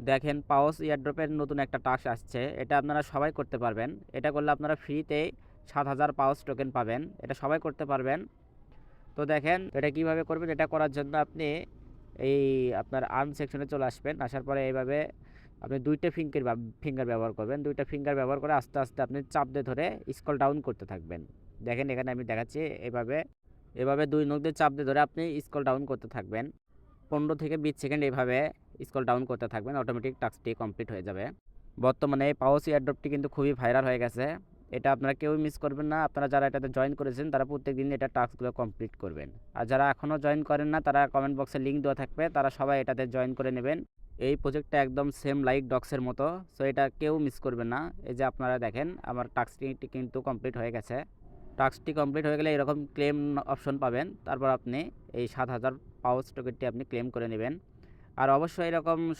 দেখেন পাওস এয়ারড্রপের নতুন একটা টাস্ক আসছে, এটা আপনারা সবাই করতে পারবেন। এটা করলে আপনারা ফ্রিতে 7000 পাওস টোকেন পাবেন, এটা সবাই করতে পারবেন। তো দেখেন এটা কিভাবে করবেন। এটা করার জন্য আপনি এই আপনার আর্ন সেকশনে চলে আসবেন, আসার পরে এইভাবে আপনি দুইটা ফিঙ্গার ব্যবহার করবেন। দুইটা ফিঙ্গার ব্যবহার করে আস্তে আস্তে আপনি চাপ দিয়ে ধরে স্ক্রল ডাউন করতে থাকবেন। দেখেন এখানে আমি দেখাচ্ছি, এভাবে এভাবে দুই নখ দিয়ে চাপ দিয়ে ধরে আপনি স্ক্রল ডাউন করতে থাকবেন। 15 থেকে 20 সেকেন্ড এইভাবে স্ক্রল ডাউন করতে থাকবেন, অটোমেটিক টাস্কটি কমপ্লিট হয়ে যাবে। বর্তমানে এই পাওস এয়ারড্রপটি কিন্তু খুবই ভাইরাল হয়ে গেছে। এটা আপনারা কেউই মিস করবেন না। আপনারা যারা এটাতে জয়েন করেছেন তারা প্রত্যেকদিন এটা টাস্কগুলো কমপ্লিট করবেন। আর যারা এখনও জয়েন করেন না তারা কমেন্ট বক্সে লিঙ্ক দেওয়া থাকবে, তারা সবাই এটাতে জয়েন করে নেবেন। এই প্রজেক্টটা একদম সেম লাইক ডক্সের মতো, সো এটা কেউ মিস করবেন না। এই যে আপনারা দেখেন আমার টাস্কটি কিন্তু কমপ্লিট হয়ে গেছে। টাস্কটি কমপ্লিট হয়ে গেলে এরকম ক্লেম অপশন পাবেন, তারপর আপনি এই 7000 পাউচ টোকেনটি আপনি ক্লেম করে নেবেন। আর অবশ্যই এরকম